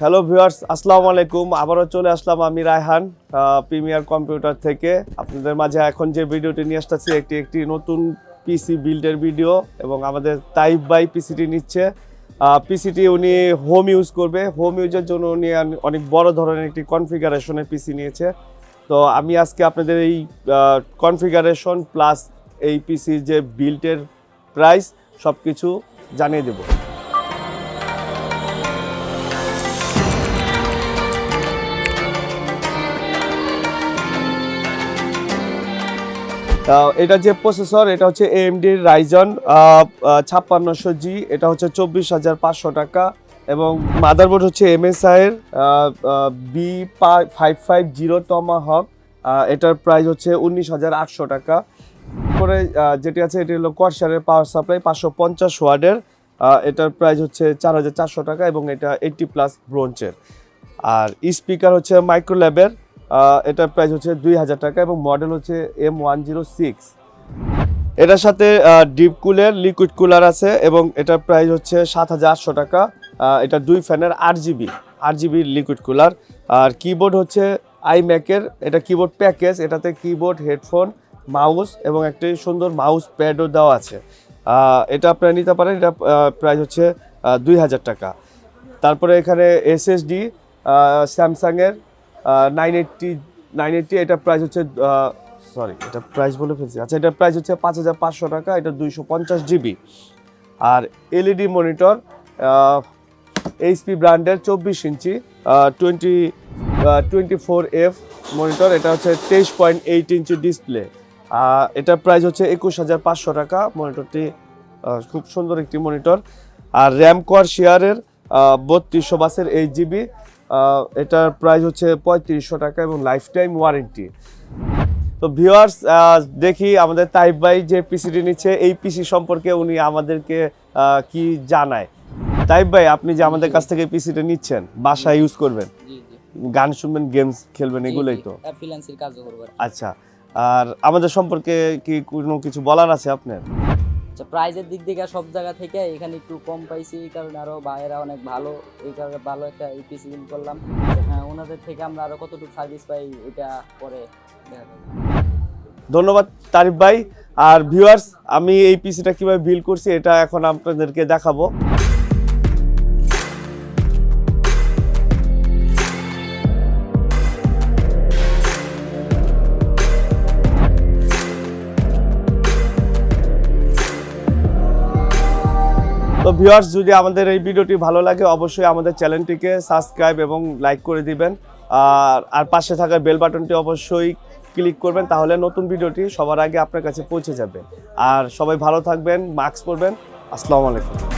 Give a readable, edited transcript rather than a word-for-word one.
Hello viewers, আসসালামু আলাইকুম। আবারও চলে আসলাম আমি রায়হান প্রিমিয়ার কম্পিউটার থেকে। আপনাদের মাঝে এখন যে ভিডিওটি নিয়ে আসতেছি একটি নতুন পিসি বিল্ডের ভিডিও, এবং আমাদের তাইব ভাই পিসিটি নিচ্ছে। পিসিটি উনি হোম ইউজ করবে। হোম ইউজের জন্য উনি অনেক বড় ধরনের একটি কনফিগারেশনের পিসি নিয়েছে। তো আমি আজকে আপনাদের এই কনফিগারেশন প্লাস এই পিসির যে বিল্ডের প্রাইস সব কিছু জানিয়ে দেবো। এটা যে প্রসেসর, এটা হচ্ছে AMD Ryzen 5600G, এটা হচ্ছে 24,500 টাকা। এবং মাদারবোর্ড হচ্ছে MSI এর B550 Tomahawk, এটার প্রাইস হচ্ছে 19,800 টাকা। পরে যেটি আছে এটি হলো কর্সারের পাওয়ার সাপ্লাই 550 ওয়াটের, এটার প্রাইস হচ্ছে 4,400 টাকা, এবং এটা 80+ ব্রোঞ্চের। আর স্পিকার হচ্ছে মাইক্রোল্যাবের, এটার প্রাইস হচ্ছে 2,000 টাকা, এবং মডেল হচ্ছে M106। এটার সাথে ডিপ কুলের লিকুইড কুলার আছে, এবং এটার প্রাইস হচ্ছে 7,800 টাকা। এটা 2 ফ্যানের 8GB লিকুইড কুলার। আর কিবোর্ড হচ্ছে iMac-এর, এটা কিবোর্ড প্যাকেজ, এটাতে কিবোর্ড, হেডফোন, মাউস এবং একটি সুন্দর মাউস প্যাডও দেওয়া আছে। এটা আপনারা নিতে পারেন। এটা প্রাইস হচ্ছে 2,000 টাকা। তারপরে এখানে SSD স্যামসাংয়ের 980, এটা প্রাইস হচ্ছে এটা প্রাইস বলে ফেলছি। আচ্ছা, এটার প্রাইস হচ্ছে 5,500 টাকা। এটা 250 GB। আর এলইডি মনিটর HP ব্র্যান্ডের 24 ইঞ্চি 24F মনিটর, এটা হচ্ছে 23.8 ইঞ্চি ডিসপ্লে। এটার প্রাইস হচ্ছে 21,500 টাকা। মনিটরটি খুব সুন্দর একটি মনিটর। আর র্যাম কর্সারের 3200 বাসের 8GB, এটার প্রাইস হচ্ছে 3500 টাকা, এবং লাইফ টাইম ওয়ারেন্টি। তো ভিউয়ার্স, দেখি আমাদের তাইব ভাই যে পিসিটি নিচ্ছে এই পিসি সম্পর্কে উনি আমাদেরকে কি জানায়। তাইব ভাই, আপনি যে আমাদের কাছ থেকে পিসিটি নিচ্ছেন, বাসায় ইউজ করবেন, গান শুনবেন, গেমস খেলবেন, এগুলোই তো? ফ্রিল্যান্সিং কাজ করব। আচ্ছা, আর আমাদের সম্পর্কে কি কোনো কিছু বলার আছে আপনার? আচ্ছা, প্রাইজের দিক থেকে সব জায়গা থেকে এখানে একটু কম পাইছি, এই কারণে আরো ভাইয়েরা অনেক ভালো, এই কারণে ভালো একটা পিসি বিল করলাম। হ্যাঁ, ওনাদের থেকে আমরা আরো কতটুকু সার্ভিস পাই এটা পরে দেখা যাবে। ধন্যবাদ তারিফ ভাই। আর ভিউয়ার্স, আমি এই পিসিটা কিভাবে বিল করছি এটা এখন আপনাদেরকে দেখাবো। তো ভিউয়ার্স, যদি আমাদের এই ভিডিওটি ভালো লাগে অবশ্যই আমাদের চ্যানেলটিকে সাবস্ক্রাইব এবং লাইক করে দিবেন। আর পাশে থাকা বেল বাটনটি অবশ্যই ক্লিক করবেন, তাহলে নতুন ভিডিওটি সবার আগে আপনার কাছে পৌঁছে যাবে। আর সবাই ভালো থাকবেন, মাস্ক পরবেন। আসসালামু আলাইকুম।